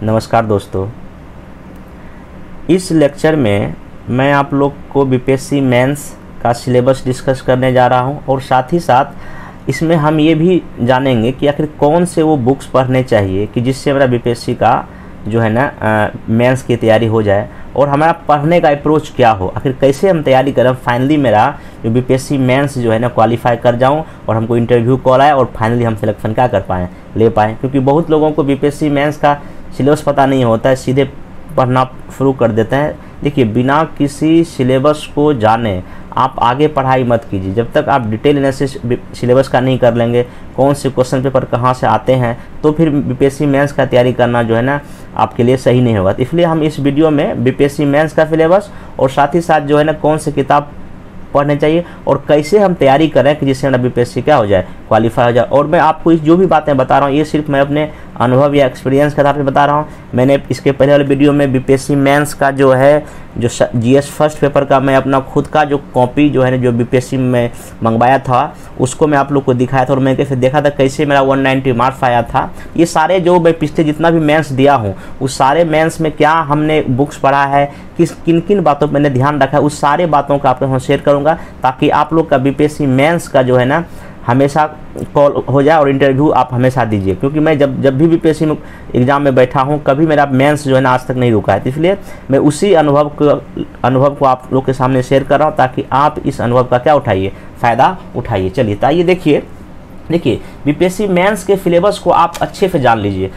नमस्कार दोस्तों, इस लेक्चर में मैं आप लोग को बीपीएससी मेंस का सिलेबस डिस्कस करने जा रहा हूं और साथ ही साथ इसमें हम ये भी जानेंगे कि आखिर कौन से वो बुक्स पढ़ने चाहिए कि जिससे मेरा बीपीएससी का जो है ना मेंस की तैयारी हो जाए और हमारा पढ़ने का अप्रोच क्या हो, आखिर कैसे हम तैयारी करें फाइनली मेरा जो बीपीएससी मेंस जो है ना क्वालिफाई कर जाऊं और हमको इंटरव्यू कॉल आए और फाइनली हम सिलेक्शन क्या कर पाएँ, ले पाएँ। क्योंकि बहुत लोगों को बीपीएससी मेंस का सिलेबस पता नहीं होता है, सीधे पढ़ना शुरू कर देते हैं। देखिए, बिना किसी सिलेबस को जाने आप आगे पढ़ाई मत कीजिए। जब तक आप डिटेल एनालिसिस सिलेबस का नहीं कर लेंगे, कौन से क्वेश्चन पेपर कहाँ से आते हैं, तो फिर बीपीएससी मेंस का तैयारी करना जो है ना आपके लिए सही नहीं होगा। तो इसलिए हम इस वीडियो में बीपीएससी मेंस का सिलेबस और साथ ही साथ जो है ना कौन से किताब पढ़ने चाहिए और कैसे हम तैयारी करें कि जिससे हमारा बीपीएससी क्या हो जाए, क्वालिफाई हो जाए। और मैं आपको जो भी बातें बता रहा हूँ ये सिर्फ मैं अपने अनुभव या एक्सपीरियंस के आधार पर बता रहा हूँ। मैंने इसके पहले वाले वीडियो में बीपीएससी मेंस का जो है जो जीएस फर्स्ट पेपर का मैं अपना खुद का जो कॉपी जो है ना जो बीपीएससी में मंगवाया था उसको मैं आप लोग को दिखाया था और मैं कैसे देखा था कैसे मेरा 190 मार्क्स आया था। ये सारे जो मैं पिछले जितना भी मेंस दिया हूँ उस सारे मेंस में क्या हमने बुक्स पढ़ा है, किन किन बातों पर मैंने ध्यान रखा है, उस सारे बातों का आपके साथ शेयर करूँगा ताकि आप लोग का बीपीएससी मेंस का जो है ना हमेशा कॉल हो जाए और इंटरव्यू आप हमेशा दीजिए। क्योंकि मैं जब भी बीपीएससी में एग्ज़ाम में बैठा हूं कभी मेरा मेंस जो है ना आज तक नहीं रुका है। इसलिए मैं उसी अनुभव को आप लोग के सामने शेयर कर रहा हूं ताकि आप इस अनुभव का क्या उठाइए, फ़ायदा उठाइए। चलिए तो आइए देखिए बीपीएससी मेंस के सिलेबस को आप अच्छे से जान लीजिए।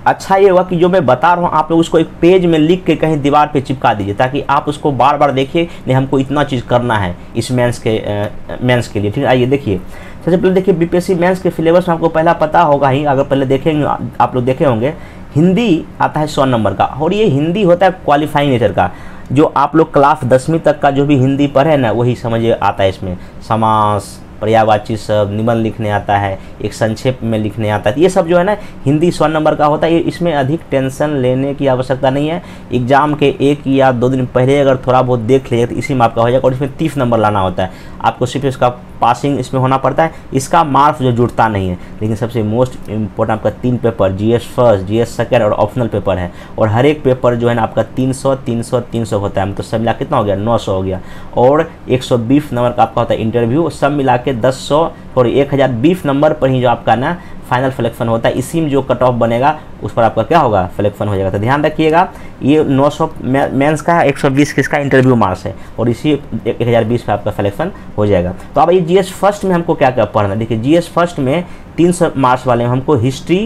अच्छा ये हुआ कि जो मैं बता रहा हूँ आप लोग उसको एक पेज में लिख के कहीं दीवार पे चिपका दीजिए ताकि आप उसको बार बार देखिए, नहीं हमको इतना चीज़ करना है इस मेंस के लिए। ठीक है, आइए देखिए। सबसे पहले देखिए बीपीएससी मेंस के सिलेबस में आपको पहला पता होगा ही, अगर पहले देखेंगे आप लोग देखे होंगे, हिंदी आता है 100 नंबर का और ये हिंदी होता है क्वालिफाइंग नेचर का। जो आप लोग क्लास 10वीं तक का जो भी हिंदी पढ़े ना वही समझिए आता है। इसमें समास, पर्यायवाची शब्द, निबंध लिखने आता है, एक संक्षेप में लिखने आता है। ये सब जो है ना हिंदी 100 नंबर का होता है। इसमें अधिक टेंशन लेने की आवश्यकता नहीं है। एग्जाम के 1 या 2 दिन पहले अगर थोड़ा बहुत देख लीजिए तो इसी में आपका हो जाएगा। और इसमें 30 नंबर लाना होता है, आपको सिर्फ इसका पासिंग इसमें होना पड़ता है। इसका मार्क्स जो जुड़ता नहीं है, लेकिन सबसे मोस्ट इम्पोर्टेंट आपका 3 paper, GS first, GS second और ऑप्शनल पेपर है। और हर एक पेपर जो है ना आपका 300 300 300 होता है। तो सब मिला कितना हो गया, 900 हो गया। और 120 नंबर का आपका होता है इंटरव्यू, सब मिला के 1020 नंबर पर ही जो आपका ना फाइनल सिलेक्शन होता है। इसी में जो कट ऑफ बनेगा उस पर आपका क्या होगा, सिलेक्शन हो जाएगा। तो ध्यान रखिएगा, ये 900 मेंस का है, 120 किसका इंटरव्यू मार्क्स है और इसी 1020 पे आपका सिलेक्शन हो जाएगा। तो अब ये जीएस फर्स्ट में हमको क्या क्या पढ़ना है। देखिए जीएस फर्स्ट में 300 मार्क्स वाले में हमको हिस्ट्री,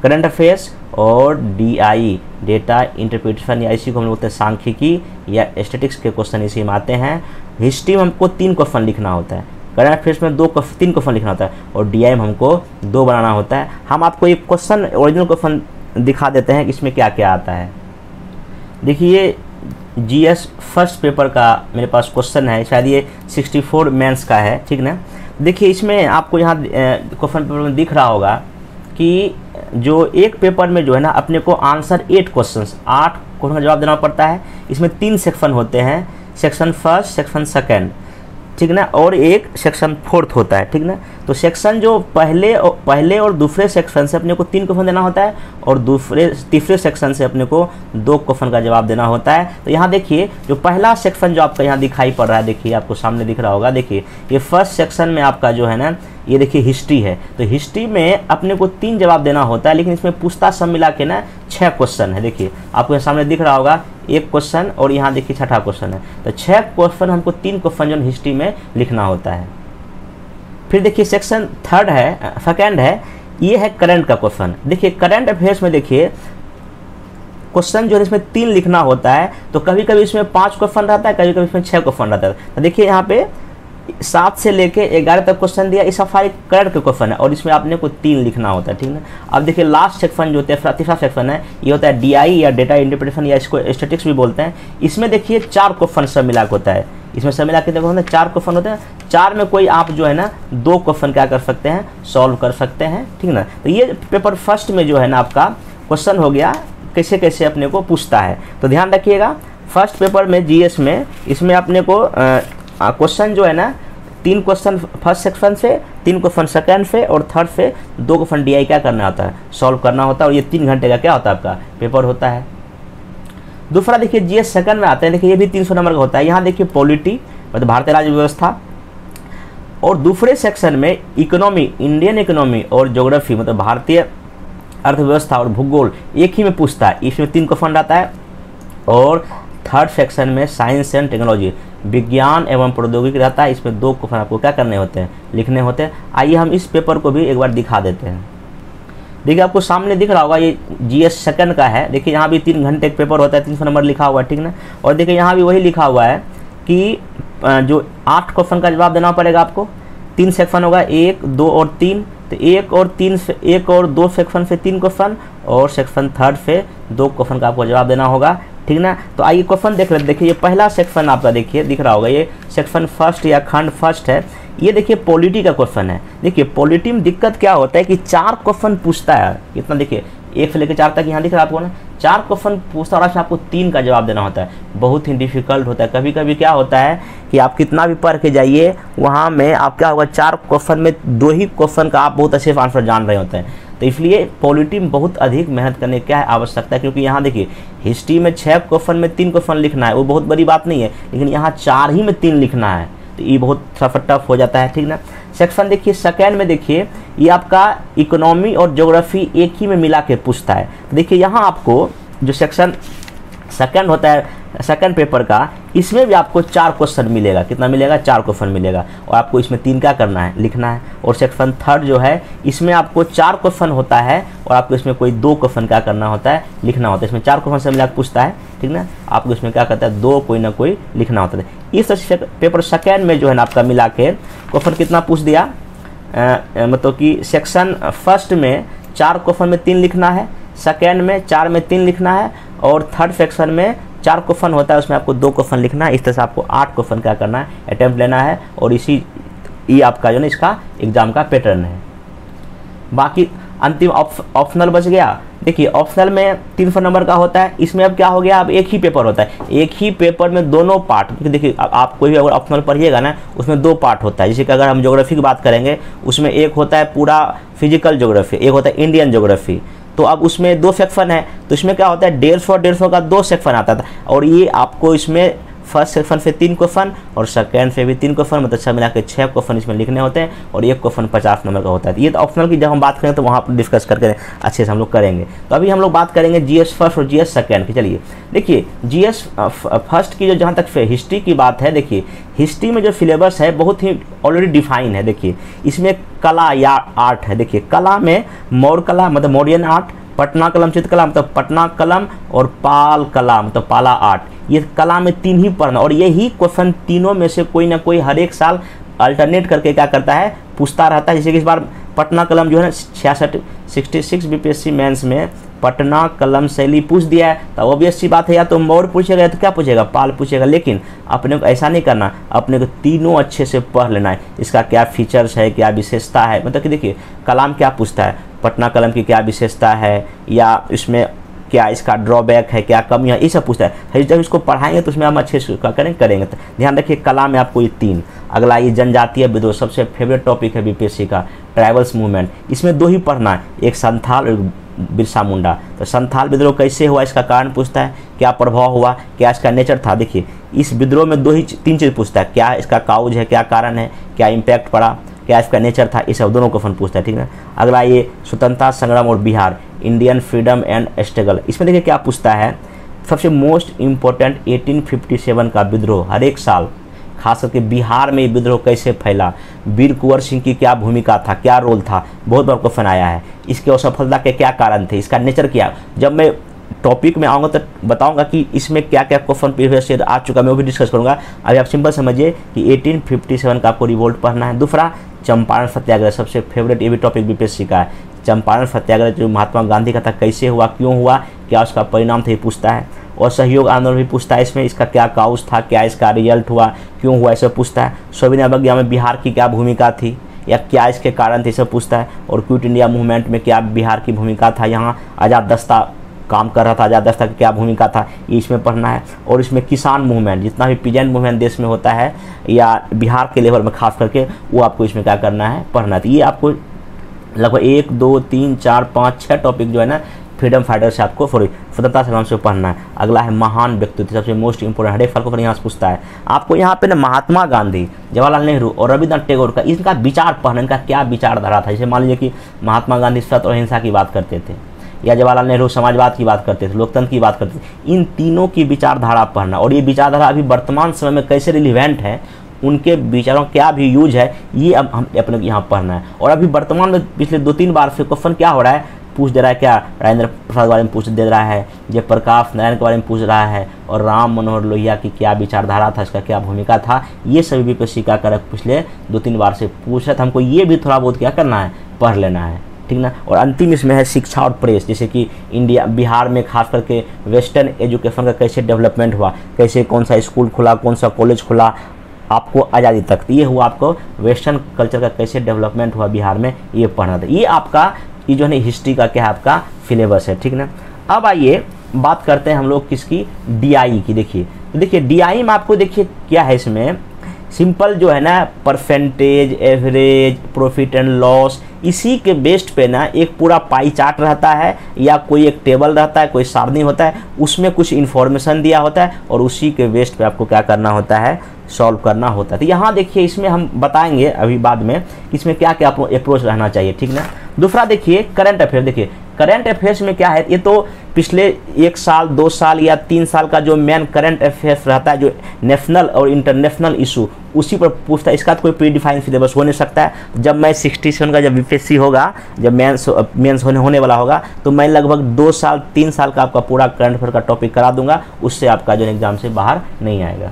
करंट अफेयर्स और डीआई, डेटा इंटरप्रिटेशन, या इसी को हम लोग बोलते हैं सांख्यिकी या स्टैटिस्टिक्स के क्वेश्चन इसी में आते हैं। हिस्ट्री में हमको 3 क्वेश्चन लिखना होता है, करंट अफेयर्स में 3 क्वेश्चन लिखना होता है और डीआई में हमको 2 बनाना होता है। हम आपको एक क्वेश्चन, ओरिजिनल क्वेश्चन दिखा देते हैं कि इसमें क्या क्या आता है। देखिए जीएस फर्स्ट पेपर का मेरे पास क्वेश्चन है, शायद ये 64 मेंस का है, ठीक ना। देखिए इसमें आपको यहाँ क्वेश्चन पेपर में दिख रहा होगा कि जो एक पेपर में जो है ना अपने को आंसर 8 क्वेश्चन का जवाब देना पड़ता है। इसमें 3 सेक्शन होते हैं, सेक्शन फर्स्ट, सेक्शन सेकेंड, ठीक ना, और एक सेक्शन 4th होता है, ठीक ना। तो सेक्शन जो पहले और दूसरे सेक्शन से अपने को 3 क्वेश्चन देना होता है और तीसरे सेक्शन से अपने को 2 क्वेश्चन का जवाब देना होता है। तो यहाँ देखिए जो पहला सेक्शन जो आपका यहाँ दिखाई पड़ रहा है, देखिए आपको सामने दिख रहा होगा। देखिए ये फर्स्ट सेक्शन में आपका जो है ना ये देखिए हिस्ट्री है। तो हिस्ट्री में अपने को 3 जवाब देना होता है, लेकिन इसमें पूछताछ सब मिला के ना 6 क्वेश्चन है। देखिए आपको सामने दिख रहा होगा 1 क्वेश्चन और यहाँ देखिए 6ठा क्वेश्चन है। तो 6 क्वेश्चन हमको 3 क्वेश्चन जो हिस्ट्री में लिखना होता है। फिर देखिए सेक्शन सेकेंड है, ये है करंट का क्वेश्चन। देखिए करंट अफेयर्स में देखिए क्वेश्चन जो है इसमें 3 लिखना होता है। तो कभी कभी इसमें 5 क्वेश्चन रहता है, कभी कभी इसमें 6 क्वेश्चन रहता है। तो देखिए यहाँ पे 7 से लेके 11 तक क्वेश्चन दिया, इस सारे करंट के क्वेश्चन है और इसमें आपने को 3 लिखना होता है, ठीक है। अब देखिए लास्ट सेक्शन जो तीसरा सेक्शन है ये होता है डीआई या डेटा इंटरप्रिटेशन या इसको स्टैटिस्टिक्स भी बोलते हैं। इसमें देखिए 4 क्वेश्चन सब मिला के होता है। इसमें सब मिला के देखो 4 क्वेश्चन होते हैं। 4 में कोई आप जो है ना 2 क्वेश्चन क्या कर सकते हैं, सॉल्व कर सकते हैं, ठीक ना। तो ये पेपर फर्स्ट में जो है ना आपका क्वेश्चन हो गया कैसे कैसे अपने को पूछता है। तो ध्यान रखिएगा फर्स्ट पेपर में जीएस में इसमें अपने को क्वेश्चन जो है ना 3 क्वेश्चन फर्स्ट सेक्शन से 3 क्वेश्चन सेकंड पे और थर्ड पे 2 क्वेश्चन DI क्या करना होता है, सॉल्व करना होता है। और ये 3 घंटे का क्या होता है, आपका पेपर होता है। दूसरा देखिए GS सेकंड में आते हैं, देखिए ये भी 300 नंबर का होता है। यहाँ देखिए पॉलिटी मतलब भारतीय राज्य व्यवस्था, और दूसरे सेक्शन में इकोनॉमी, इंडियन इकोनॉमी और ज्योग्राफी मतलब भारतीय अर्थव्यवस्था और भूगोल एक ही में पूछता है, इसमें 3 क्वेश्चन रहता है। और थर्ड सेक्शन में साइंस एंड टेक्नोलॉजी, विज्ञान एवं प्रौद्योगिकी रहता है, इसमें 2 क्वेश्चन आपको क्या करने होते हैं, लिखने होते हैं। आइए हम इस पेपर को भी एक बार दिखा देते हैं। देखिए आपको सामने दिख रहा होगा, ये GS सेकंड का है। देखिए यहाँ भी 3 घंटे का पेपर होता है, 300 नंबर लिखा हुआ है, ठीक ना। और देखिए यहाँ भी वही लिखा हुआ है कि जो 8 क्वेश्चन का जवाब देना पड़ेगा आपको। 3 सेक्शन होगा, 1, 2 और 3। तो 1 और 2 सेक्शन से 3 क्वेश्चन और सेक्शन थर्ड से 2 क्वेश्चन का आपको जवाब देना होगा, ठीक ना। तो आइए क्वेश्चन देख लेते। देखिए ये पहला सेक्शन आपका देखिए दिख रहा होगा, ये सेक्शन फर्स्ट या खंड फर्स्ट है। ये देखिए पॉलिटी का क्वेश्चन है। देखिए पॉलिटी में दिक्कत क्या होता है कि 4 क्वेश्चन पूछता है, कितना देखिए 1 से लेकर 4 तक यहाँ दिख रहा है आपको ना, 4 क्वेश्चन पूछता है और आपको 3 का जवाब देना होता है। बहुत ही डिफिकल्ट होता है। कभी कभी क्या होता है कि आप कितना भी पढ़ के जाइए, वहाँ में आप क्या होगा, 4 क्वेश्चन में 2 ही क्वेश्चन का आप बहुत अच्छे से आंसर जान रहे होते हैं। तो इसलिए पॉलिटी में बहुत अधिक मेहनत करने की क्या है आवश्यकता है, क्योंकि यहाँ देखिए हिस्ट्री में 6 क्वेश्चन में 3 क्वेश्चन लिखना है, वो बहुत बड़ी बात नहीं है, लेकिन यहाँ 4 ही में 3 लिखना है, तो ये बहुत टफ हो जाता है, ठीक ना। सेक्शन देखिए सेकेंड में देखिए ये आपका इकोनॉमी और ज्योग्राफी एक ही में मिला के पूछता है। तो देखिए यहाँ आपको जो सेक्शन सेकंड होता है सेकंड पेपर का, इसमें भी आपको 4 क्वेश्चन मिलेगा। कितना मिलेगा, 4 क्वेश्चन मिलेगा, और आपको इसमें 3 क्या करना है, लिखना है। और सेक्शन थर्ड जो है इसमें आपको 4 क्वेश्चन होता है और आपको इसमें कोई 2 क्वेश्चन क्या करना होता है, लिखना होता है। इसमें 4 क्वेश्चन से मिला के पूछता है, ठीक ना। आपको इसमें क्या करता है, 2 कोई ना कोई लिखना होता है। इस पेपर सेकेंड में जो है ना आपका मिला के क्वेश्चन कितना पूछ दिया, मतलब कि सेक्शन फर्स्ट में 4 क्वेश्चन में 3 लिखना है, सेकेंड में 4 में 3 लिखना है, और थर्ड सेक्शन में 4 क्वेश्चन होता है, उसमें आपको 2 क्वेश्चन लिखना है। इस तरह से आपको 8 क्वेश्चन क्या करना है, अटेम्प्ट लेना है। और ये आपका जो ना इसका एग्जाम का पैटर्न है। बाकी अंतिम ऑप्शनल बच गया। देखिए ऑप्शनल में 300 नंबर का होता है, इसमें अब क्या हो गया, अब एक ही पेपर होता है, एक ही पेपर में दोनों पार्ट। देखिए आप कोई भी अगर ऑप्शनल पढ़िएगा ना, उसमें 2 पार्ट होता है। जैसे कि अगर हम ज्योग्राफी की बात करेंगे, उसमें एक होता है पूरा फिजिकल ज्योग्राफी, एक होता है इंडियन ज्योग्राफी। तो अब उसमें 2 सेक्शन है, तो इसमें क्या होता है 150 का 2 सेक्शन आता था। और ये आपको इसमें फर्स्ट सेक्शन से 3 क्वेश्चन और सेकेंड से भी 3 क्वेश्चन, मतलब सब मिला के 6 क्वेश्चन इसमें लिखने होते हैं, और 1 क्वेश्चन 50 नंबर का होता है। ये तो ऑप्शनल की जब हम बात करें तो वहाँ पर डिस्कस करके अच्छे से हम लोग करेंगे। तो अभी हम लोग बात करेंगे GS फर्स्ट और GS सेकेंड की। चलिए देखिए GS फर्स्ट की जो जहाँ तक हिस्ट्री की बात है, देखिए हिस्ट्री में जो सिलेबस है बहुत ही ऑलरेडी डिफाइन है। देखिए इसमें कला या आर्ट है, देखिए कला में मौर्य कला मतलब मौर्यन आर्ट, पटना कलम चित्रकला मतलब पटना कलम, और पाल कला मतलब पाला आर्ट। ये कला में 3 ही पढ़ना, और यही क्वेश्चन तीनों में से कोई ना कोई हर एक साल अल्टरनेट करके क्या करता है, पूछता रहता है। जैसे कि इस बार पटना कलम जो है ना 66 BPSC मेंस में पटना कलम शैली पूछ दिया है, तो ऑब्वियस सी बात है या तो मौर्य पूछेगा या तो क्या पूछेगा, पाल पूछेगा। लेकिन अपने को ऐसा नहीं करना, अपने को तीनों अच्छे से पढ़ लेना है। इसका क्या फीचर्स है, क्या विशेषता है, मतलब कि देखिए कलाम क्या पूछता है, पटना कलम की क्या विशेषता है, या इसमें क्या इसका ड्रॉबैक है, क्या कमियाँ, ये सब पूछता है। जब इसको पढ़ाएंगे तो उसमें हम अच्छे से करेंगे। तो ध्यान रखिए कला में आपको ये 3। अगला ये जनजातीय विद्रोह, सबसे फेवरेट टॉपिक है BPSC का, ट्राइबल्स मूवमेंट। इसमें 2 ही पढ़ना है, एक संथाल और बिरसा मुंडा। तो संथाल विद्रोह कैसे हुआ, इसका कारण पूछता है, क्या प्रभाव हुआ, क्या इसका नेचर था। देखिए इस विद्रोह में 3 चीज़ पूछता है, क्या इसका काउज है, क्या कारण है, क्या इम्पैक्ट पड़ा, क्या इसका नेचर था, ये सब दोनों क्वेश्चन पूछता है, ठीक है। अगला ये स्वतंत्रता संग्राम और Bihar, Indian freedom and struggle. इसमें देखिए क्या पूछता है, सबसे मोस्ट इम्पोर्टेंट 1857 का विद्रोह हर एक साल, खास करके बिहार में विद्रोह कैसे फैला, वीर कुंवर सिंह की क्या भूमिका था, क्या रोल था, बहुत बार क्वेश्चन आया है। इसके असफलता के क्या कारण थे, इसका नेचर क्या। जब मैं टॉपिक में आऊँगा तो बताऊंगा कि इसमें क्या क्या क्वेश्चन प्रीवियस ईयर आ चुका है, मैं वो भी डिस्कस करूंगा। अभी आप सिंपल समझिए कि 1857 का आपको रिवोल्ट पढ़ना है। दूसरा चंपारण सत्याग्रह, सबसे फेवरेट ये भी टॉपिक BPSC का है। चंपारण सत्याग्रह जो महात्मा गांधी का था, कैसे हुआ, क्यों हुआ, क्या उसका परिणाम था, ये पूछता है। और सहयोग आंदोलन भी पूछता है, इसमें इसका क्या काउज था, क्या इसका रिजल्ट हुआ, क्यों हुआ, ऐसा पूछता है। सविनय अवज्ञा में बिहार की क्या भूमिका थी या क्या इसके कारण थे, सब पूछता है। और क्विट इंडिया मूवमेंट में क्या बिहार की भूमिका था, यहाँ आज़ाद दस्ता काम कर रहा था आज़ाद रास्ता की क्या भूमिका था, ये इसमें पढ़ना है। और इसमें किसान मूवमेंट, जितना भी पीजेंट मूवमेंट देश में होता है या बिहार के लेवल में खास करके, वो आपको इसमें क्या करना है, पढ़ना है। तो ये आपको लगभग 1 2 3 4 5 6 टॉपिक जो है ना फ्रीडम फाइटर से आपको स्वतंत्रता संग्राम से पढ़ना है। अगला है महान व्यक्तित्व, सबसे मोस्ट इंपोर्टेंट, हर एक फल को यहाँ से पूछता है आपको। यहाँ पे ना महात्मा गांधी, जवाहरलाल नेहरू और रविंद्रनाथ टैगोर का इनका विचार पढ़ना, इनका क्या विचारधारा था। जैसे मान लीजिए कि महात्मा गांधी सत्य और अहिंसा की बात करते थे, या जवाहरलाल नेहरू समाजवाद की बात करते थे, लोकतंत्र की बात करते थे। इन तीनों की विचारधारा पढ़ना, और ये विचारधारा अभी वर्तमान समय में कैसे रिलीवेंट है, उनके विचारों क्या भी यूज है, ये अब हम अपने यहाँ पढ़ना है। और अभी वर्तमान में पिछले 2-3 बार से क्वेश्चन क्या हो रहा है, पूछ दे रहा है, क्या राजेंद्र प्रसाद के बारे में पूछ दे रहा है, जयप्रकाश नारायण के बारे में पूछ रहा है, और राम मनोहर लोहिया की क्या विचारधारा था, इसका क्या भूमिका था, ये सभी बीपीएससी का करक पिछले 2-3 बार से पूछ रहा था। हमको ये भी थोड़ा बहुत क्या करना है, पढ़ लेना है, ठीक ना। और अंतिम इसमें है शिक्षा और प्रेस, जैसे कि इंडिया बिहार में खास करके वेस्टर्न एजुकेशन का कैसे डेवलपमेंट हुआ, कैसे कौन सा स्कूल खुला, कौन सा कॉलेज खुला आपको आज़ादी तक, ये हुआ आपको वेस्टर्न कल्चर का कैसे डेवलपमेंट हुआ बिहार में, ये पढ़ना था। ये आपका ये जो है हिस्ट्री का क्या है, आपका सिलेबस है, ठीक ना। अब आइए बात करते हैं हम लोग किसकी, डीआई की। देखिए डीआई में आपको देखिए क्या है, इसमें सिंपल जो है ना percentage, average, profit and loss, इसी के बेस्ड पे ना एक पूरा पाई चार्ट रहता है, या कोई एक टेबल रहता है, कोई सारणी होता है, उसमें कुछ इन्फॉर्मेशन दिया होता है, और उसी के बेस्ड पे आपको क्या करना होता है, सॉल्व करना होता है। तो यहाँ देखिए इसमें हम बताएंगे अभी बाद में इसमें क्या क्या अप्रोच रहना चाहिए, ठीक ना। दूसरा देखिए करंट अफेयर। देखिए करंट अफेयर्स में क्या है, ये तो पिछले 1 साल 2 साल या 3 साल का जो मेन करंट अफेयर्स रहता है, जो नेशनल और इंटरनेशनल इशू, उसी पर पूछता है। इसका तो कोई प्री डिफाइन सिलेबस हो नहीं सकता है। जब मैं 67 का जब बीपीएससी होगा, जब मेंस होने वाला होगा, तो मैं लगभग 2 साल 3 साल का आपका पूरा करंट अफेयर का टॉपिक करा दूंगा, उससे आपका जो एग्जाम से बाहर नहीं आएगा।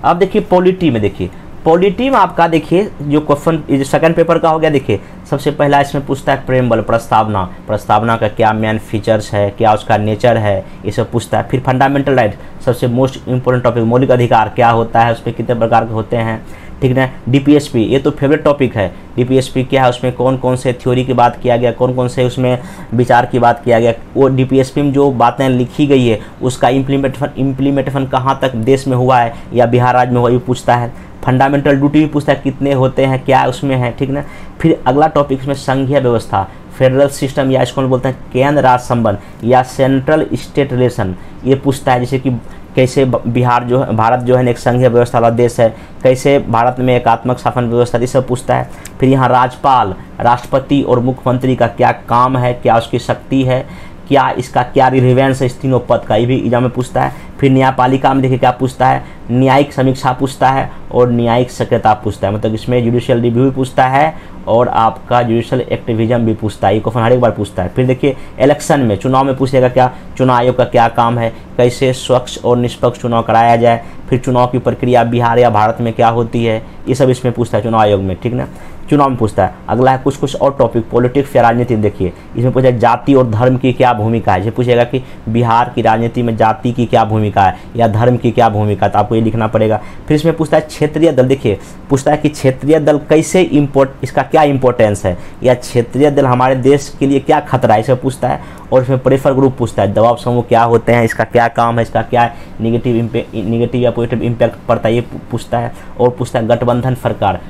अब देखिए पॉलिटी में, देखिए पॉलिटी में आपका देखिए जो क्वेश्चन जो सेकंड पेपर का हो गया, देखिए सबसे पहला इसमें पूछता है प्रेमबल, प्रस्तावना, प्रस्तावना का क्या मेन फीचर्स है, क्या उसका नेचर है, ये सब पूछता है। फिर फंडामेंटल राइट, सबसे मोस्ट इंपोर्टेंट टॉपिक, मौलिक अधिकार क्या होता है, उसमें कितने प्रकार के होते हैं, ठीक है। डीपीएसपी, ये तो फेवरेट टॉपिक है। डीपीएसपी क्या है, उसमें कौन कौन से थ्योरी की बात किया गया, कौन कौन से उसमें विचार की बात किया गया, वो डीपीएसपी में जो बातें लिखी गई है उसका इम्प्लीमेंटेशन कहाँ तक देश में हुआ है या बिहार राज्य में हुआ, ये पूछता है। फंडामेंटल ड्यूटी भी पूछता है, कितने होते हैं, क्या उसमें है, ठीक ना। फिर अगला टॉपिक इसमें संघीय व्यवस्था, फेडरल सिस्टम, या इसको बोलते हैं केंद्र राज्य संबंध या सेंट्रल स्टेट रिलेशन, ये पूछता है। जैसे कि कैसे बिहार जो है, भारत जो है एक संघीय व्यवस्था वाला देश है, कैसे भारत में एकात्मक शासन व्यवस्था, ये सब पूछता है। फिर यहाँ राज्यपाल, राष्ट्रपति और मुख्यमंत्री का क्या काम है, क्या उसकी शक्ति है, क्या इसका क्या रिलेवेंस है इस तीनों पद का, ये भी एग्जाम में पूछता है। फिर न्यायपालिका में देखिए क्या पूछता है, न्यायिक समीक्षा पूछता है और न्यायिक सक्रियता पूछता है, मतलब इसमें जुडिशियल रिव्यू भी पूछता है और आपका जुडिशियल एक्टिविज्म भी पूछता है। ये क्वेश्चन हर एक बार पूछता है। फिर देखिए इलेक्शन में, चुनाव में पूछेगा क्या, चुनाव आयोग का क्या काम है, कैसे स्वच्छ और निष्पक्ष चुनाव कराया जाए, फिर चुनाव की प्रक्रिया बिहार या भारत में क्या होती है, ये सब इसमें पूछता है चुनाव आयोग में, ठीक ना। चुनाव में पूछता है। अगला है कुछ और टॉपिक, पॉलिटिक्स या राजनीति। देखिए इसमें पूछा जाति और धर्म की क्या भूमिका है, ये पूछेगा कि बिहार की राजनीति में जाति की क्या भूमिका है या धर्म की क्या भूमिका है, तो आपको ये लिखना पड़ेगा। फिर इसमें पूछता है क्षेत्रीय दल। देखिए पूछता है कि क्षेत्रीय दल कैसे इसका क्या इंपॉर्टेंस है, या क्षेत्रीय दल हमारे देश के लिए क्या खतरा है, इसे पूछता है। और इसमें प्रेफर ग्रुप पूछता है, दबाव समूह क्या होते हैं, इसका क्या काम है, इसका क्या निगेटिव या पॉजिटिव इम्पैक्ट पड़ता है, ये पूछता है। और पूछता है गठबंधन सरकार,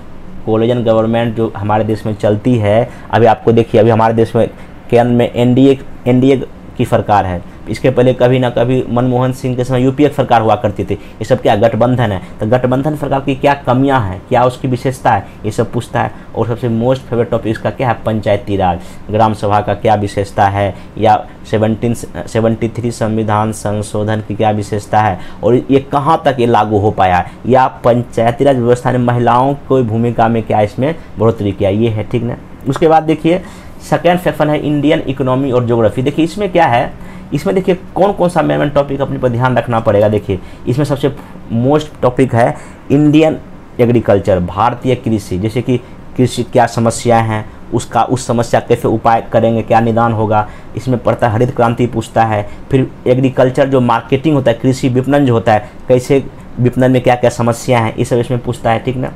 कोलिजन गवर्नमेंट जो हमारे देश में चलती है, अभी आपको देखिए अभी हमारे देश में केंद्र में एनडीए की सरकार है, इसके पहले कभी ना कभी मनमोहन सिंह के समय यूपीए सरकार हुआ करती थी, ये सब क्या गठबंधन है, तो गठबंधन सरकार की क्या कमियां हैं, क्या उसकी विशेषता है, ये सब पूछता है। और सबसे मोस्ट फेवरेट टॉपिक इसका क्या है, पंचायती राज, ग्राम सभा का क्या विशेषता है, या 1773 संविधान संशोधन की क्या विशेषता है और ये कहाँ तक ये लागू हो पाया है, या पंचायती राज व्यवस्था ने महिलाओं की भूमिका में क्या इसमें बढ़ोतरी किया, ये है, ठीक ना। उसके बाद देखिए सेकेंड सेक्शन है इंडियन इकोनॉमी और ज्योग्राफी। देखिए इसमें क्या है, इसमें देखिए कौन कौन सा मेन टॉपिक अपने पर ध्यान रखना पड़ेगा। देखिए इसमें सबसे मोस्ट टॉपिक है इंडियन एग्रीकल्चर, भारतीय कृषि, जैसे कि कृषि क्या समस्याएं हैं, उसका उस समस्या कैसे उपाय करेंगे, क्या निदान होगा, इसमें पड़ता है। हरित क्रांति पूछता है। फिर एग्रीकल्चर जो मार्केटिंग होता है, कृषि विपणन जो होता है, कैसे विपणन में क्या क्या समस्या हैं, ये सब इसमें पूछता है, ठीक ना।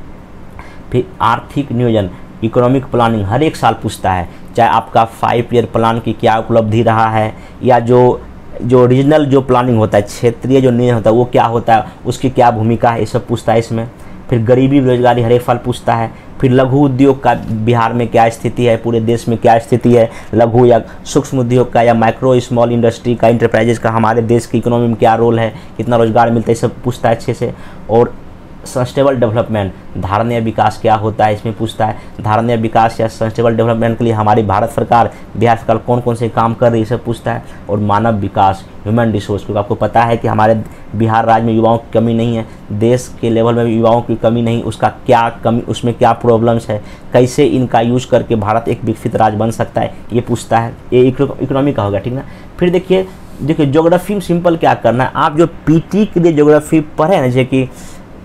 फिर आर्थिक नियोजन, इकोनॉमिक प्लानिंग हर एक साल पूछता है चाहे आपका 5 ईयर प्लान की क्या उपलब्धि रहा है, या जो रीजनल जो प्लानिंग होता है, क्षेत्रीय जो निर्णय होता है वो क्या होता है, उसकी क्या भूमिका है, ये सब पूछता है इसमें। फिर गरीबी बेरोजगारी हर एक साल पूछता है। फिर लघु उद्योग का बिहार में क्या स्थिति है, पूरे देश में क्या स्थिति है, लघु या सूक्ष्म उद्योग का या माइक्रो स्मॉल इंडस्ट्री का, इंटरप्राइजेज का हमारे देश की इकोनॉमी में क्या रोल है, कितना रोजगार मिलता है, सब पूछता है अच्छे से। और सस्टेनेबल डेवलपमेंट, धारणीय विकास क्या होता है, इसमें पूछता है। धारणीय विकास या सस्टेनेबल डेवलपमेंट के लिए हमारी भारत सरकार, बिहार सरकार कौन कौन से काम कर रही है, सब पूछता है। और मानव विकास, ह्यूमन रिसोर्स, क्योंकि आपको पता है कि हमारे बिहार राज्य में युवाओं की कमी नहीं है, देश के लेवल में भी युवाओं की कमी नहीं, उसका क्या कमी, उसमें क्या प्रॉब्लम्स है, कैसे इनका यूज करके भारत एक विकसित राज्य बन सकता है, ये पूछता है। ये इकोनॉमी का होगा, ठीक ना। फिर देखिए ज्योग्राफी में सिंपल क्या करना है, आप जो पीटी के लिए ज्योग्राफी पढ़े ना, जैसे कि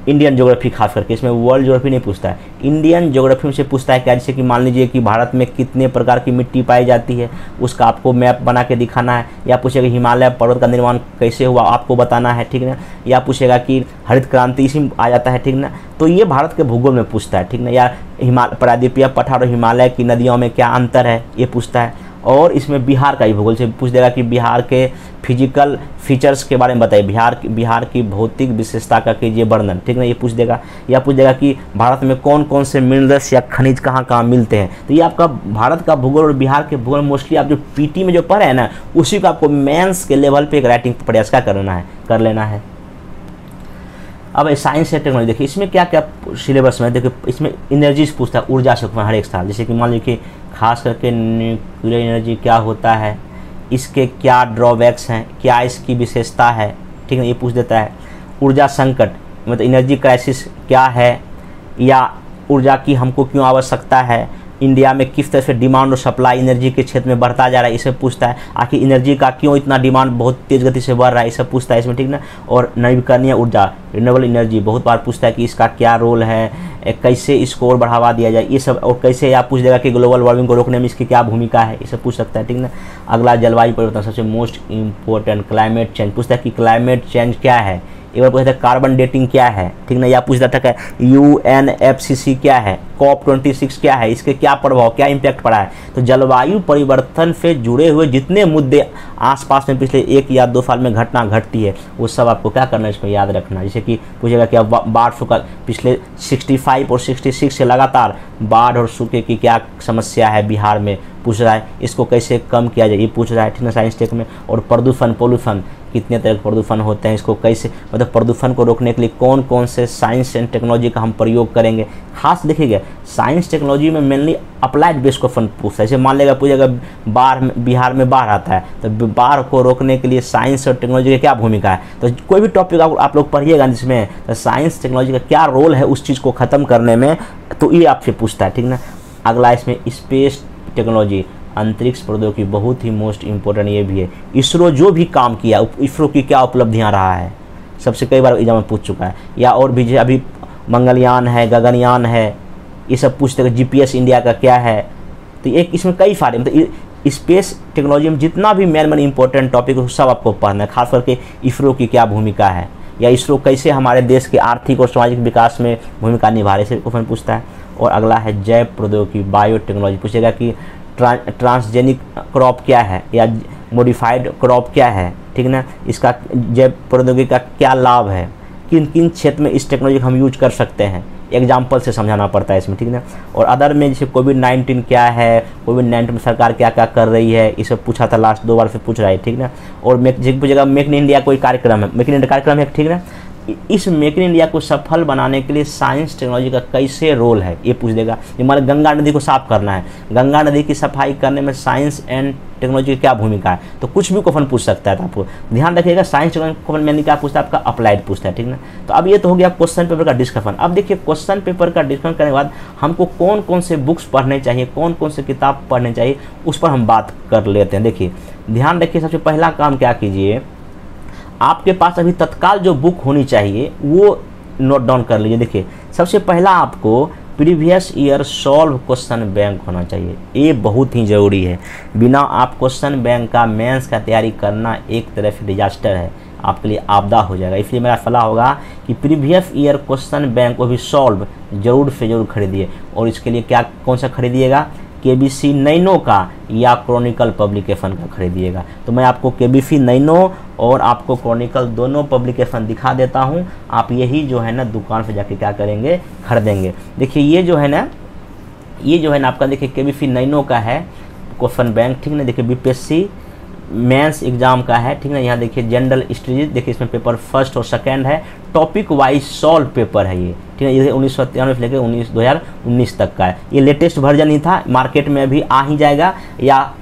इंडियन ज्योग्राफी खास करके, इसमें वर्ल्ड ज्योग्राफी नहीं पूछता है, इंडियन ज्योग्राफी में से पूछता है। क्या जैसे कि मान लीजिए कि भारत में कितने प्रकार की मिट्टी पाई जाती है, उसका आपको मैप बना के दिखाना है। या पूछेगा हिमालय पर्वत का निर्माण कैसे हुआ, आपको बताना है, ठीक ना। या पूछेगा कि हरित क्रांति इसी में आ जाता है, ठीक ना। तो ये भारत के भूगोल में पूछता है, ठीक ना। या प्रायद्वीपीय पठार और हिमालय की नदियों में क्या अंतर है, ये पूछता है। और इसमें बिहार का ही भूगोल से पूछ देगा कि बिहार के फिजिकल फीचर्स के बारे में बताइए, बिहार की भौतिक विशेषता का कीजिए वर्णन, ठीक ना, ये पूछ देगा। या पूछ देगा कि भारत में कौन कौन से मिनरल्स या खनिज कहाँ कहाँ मिलते हैं। तो ये आपका भारत का भूगोल और बिहार के भूगोल मोस्टली आप जो पीटी में जो पढ़े हैं ना, उसी को आपको मेंस के लेवल पे एक राइटिंग प्रयास क्या कर लेना है। अब साइंस या टेक्नोलॉजी देखिए, इसमें क्या क्या सिलेबस में देखिए, इसमें एनर्जी से पूछता है, ऊर्जा से हर एक साल। जैसे कि मान लीजिए कि खास करके न्यूक्लियर एनर्जी क्या होता है, इसके क्या ड्रॉबैक्स हैं, क्या इसकी विशेषता है, ठीक है, ये पूछ देता है। ऊर्जा संकट मतलब एनर्जी क्राइसिस क्या है, या ऊर्जा की हमको क्यों आवश्यकता है, इंडिया में किस तरह से डिमांड और सप्लाई एनर्जी के क्षेत्र में बढ़ता जा रहा है, इसे पूछता है। आखिर एनर्जी का क्यों इतना डिमांड बहुत तेज़ गति से बढ़ रहा है, इसे पूछता है इसमें, ठीक ना। और नवीकरणीय ऊर्जा, रिन्यूएबल एनर्जी बहुत बार पूछता है कि इसका क्या रोल है, कैसे इसको और बढ़ावा दिया जाए, ये सब। और कैसे आप पूछ देगा कि ग्लोबल वार्मिंग को रोकने में इसकी क्या भूमिका है, इसे पूछ सकता है, ठीक ना। अगला जलवायु परिवर्तन, सबसे मोस्ट इंपॉर्टेंट क्लाइमेट चेंज, पूछता है कि क्लाइमेट चेंज क्या है। एक बार पूछता है कार्बन डेटिंग क्या है, ठीक ना। या पूछता था कि UNFCCC क्या है, COP26 क्या है, इसके क्या प्रभाव, क्या इम्पैक्ट पड़ा है। तो जलवायु परिवर्तन से जुड़े हुए जितने मुद्दे आसपास में पिछले 1 या 2 साल में घटना घटती है, वो सब आपको क्या करना है, इसमें याद रखना। जैसे कि पूछेगा कि बाढ़ सूखा, पिछले 65 और 66 से लगातार बाढ़ और सूखे की क्या समस्या है बिहार में, पूछ रहा है। इसको कैसे कम किया जाए, ये पूछ रहा है, ठीक ना, साइंस टेक में। और प्रदूषण, पोल्यूशन, कितने तरह के प्रदूषण होते हैं, इसको कैसे, मतलब प्रदूषण को रोकने के लिए कौन कौन से साइंस एंड टेक्नोलॉजी का हम प्रयोग करेंगे। खास देखिएगा साइंस टेक्नोलॉजी में मेनली अप्लाइड बेस क्वेश्चन पूछता है। जैसे मान लेगा पूछेगा बिहार में बाढ़ आता है, तो बाढ़ को रोकने के लिए साइंस और टेक्नोलॉजी की क्या भूमिका है। तो कोई भी टॉपिक आप लोग पढ़िएगा जिसमें तो साइंस टेक्नोलॉजी का क्या रोल है उस चीज़ को ख़त्म करने में, तो ये आपसे पूछता है, ठीक ना। अगला इसमें स्पेस टेक्नोलॉजी, अंतरिक्ष प्रौद्योगिकी बहुत ही मोस्ट इम्पोर्टेंट ये भी है। इसरो जो भी काम किया, इसरो की क्या उपलब्धियां रहा है, सबसे कई बार एग्जाम में पूछ चुका है। या और भी अभी मंगलयान है, गगनयान है, ये सब पूछते हैं। GPS इंडिया का क्या है। तो एक इसमें कई सारे मतलब स्पेस टेक्नोलॉजी में जितना भी मेन इंपॉर्टेंट टॉपिक है सब आपको पढ़ना है। खास करके इसरो की क्या भूमिका है, या इसरो कैसे हमारे देश के आर्थिक और सामाजिक विकास में भूमिका निभा रहे, से क्वेश्चन पूछता है। और अगला है जैव प्रौद्योगिकी, बायोटेक्नोलॉजी, पूछेगा कि ट्रांसजेनिक क्रॉप क्या है, या मॉडिफाइड क्रॉप क्या है, ठीक ना। इसका जैव प्रौद्योगिकी का क्या लाभ है, किन किन क्षेत्र में इस टेक्नोलॉजी को हम यूज कर सकते हैं, एग्जाम्पल से समझाना पड़ता है इसमें, ठीक ना। और अदर में जैसे कोविड-19 क्या है, कोविड-19 में सरकार क्या क्या कर रही है, ये सब पूछा था लास्ट 2 बार से पूछ रहा है, ठीक ना। और पूछेगा मेक इन इंडिया कोई कार्यक्रम है, मेक इन इंडिया कार्यक्रम है, ठीक ना। इस मेक इन इंडिया को सफल बनाने के लिए साइंस टेक्नोलॉजी का कैसे रोल है, ये पूछ देगा। हमारे गंगा नदी को साफ करना है, गंगा नदी की सफाई करने में साइंस एंड टेक्नोलॉजी की क्या भूमिका है। तो कुछ भी क्वेश्चन पूछ सकता है। तो आपको ध्यान रखिएगा साइंस टेक्नोलॉजी क्वेश्चन में क्या पूछता है, आपका अप्लाइड पूछता है, ठीक ना। तो अब ये तो हो गया क्वेश्चन पेपर का डिस्कशन। अब देखिए क्वेश्चन पेपर का डिस्कशन करने के बाद हमको कौन कौन से बुक्स पढ़ने चाहिए, कौन कौन से किताब पढ़ने चाहिए, उस पर हम बात कर लेते हैं। देखिए ध्यान रखिए, सबसे पहला काम क्या कीजिए, आपके पास अभी तत्काल जो बुक होनी चाहिए वो नोट डाउन कर लीजिए। देखिए सबसे पहला आपको previous year solve question bank होना चाहिए, ये बहुत ही ज़रूरी है। बिना आप क्वेश्चन बैंक का मेंस का तैयारी करना एक तरह से डिजास्टर है, आपके लिए आपदा हो जाएगा। इसलिए मेरा सलाह होगा कि प्रीवियस ईयर क्वेश्चन बैंक को भी सॉल्व जरूर से जरूर खरीदिए। और इसके लिए क्या कौन सा खरीदिएगा केबीसी नैनो का या क्रॉनिकल पब्लिकेशन का खरीदिएगा। तो मैं आपको केबीसी नैनो और आपको क्रॉनिकल दोनों पब्लिकेशन दिखा देता हूँ। आप यही जो है ना दुकान पे जाके क्या करेंगे, खरीदेंगे। देखिए ये जो है ना आपका देखिए केबीसी नैनो का है, क्वेश्चन बैंक, ठीक ना। देखिए बीपीएससी मेंस एग्जाम का है, ठीक है। यहाँ देखिए जनरल स्टडीज, देखिए इसमें पेपर फर्स्ट और सेकंड है, टॉपिक वाइज सॉल्व पेपर है ये, ठीक है। ये 1993 से लेकर 2019 तक का है। ये लेटेस्ट वर्जन ही था, मार्केट में अभी आ ही जाएगा या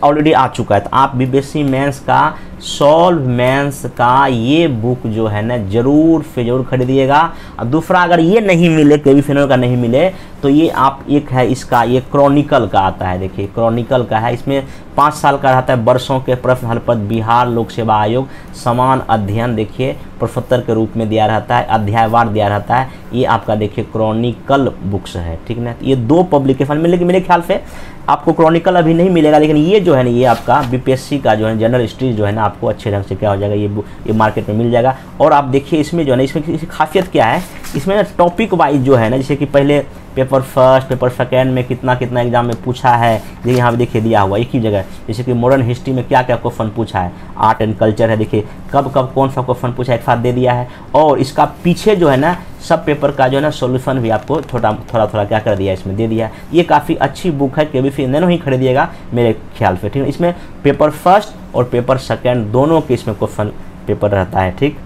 ऑलरेडी आ चुका है। तो आप बीपीएससी मेंस का सॉल्व मेंस का ये बुक जो है ना जरूर से जरूर खरीदिएगा। और दूसरा अगर ये नहीं मिले, केबीसी नैनो का नहीं मिले, तो ये आप एक है इसका, ये क्रॉनिकल का आता है। देखिए क्रॉनिकल का है, इसमें 5 साल का रहता है, वर्षों के प्रश्न हल पद बिहार लोक सेवा आयोग समान अध्ययन देखिए प्रश्नोत्तर के रूप में दिया रहता है, अध्यायवार दिया रहता है। ये आपका देखिए क्रॉनिकल बुक्स है, ठीक ना। ये 2 पब्लिकेशन में, लेकिन मेरे ख्याल से आपको क्रॉनिकल अभी नहीं मिलेगा, लेकिन ये जो है ना ये आपका बीपीएससी का जो है जनरल स्टडीज जो है ना आपको अच्छे ढंग से क्या हो जाएगा, ये मार्केट में मिल जाएगा। और आप देखिए इसमें जो है ना, इसमें खासियत क्या है, इसमें ना टॉपिक वाइज जो है ना, जैसे कि पहले पेपर फर्स्ट पेपर सेकेंड में कितना एग्जाम में पूछा है, ये यहाँ पे देखिए दिया हुआ एक ही जगह। जैसे कि मॉडर्न हिस्ट्री में क्या क्या क्वेश्चन पूछा है, आर्ट एंड कल्चर है, देखिए कब कौन सा क्वेश्चन पूछा एक साथ दे दिया है। और इसका पीछे जो है ना सब पेपर का जो है ना सॉल्यूशन भी आपको थोड़ा क्या कर दिया, इसमें दे दिया है। ये काफ़ी अच्छी बुक है, केबीसी नैनो ही खरीदिएगा मेरे ख्याल से, ठीक है। इसमें पेपर फर्स्ट और पेपर सेकेंड दोनों के इसमें क्वेश्चन पेपर रहता है, ठीक।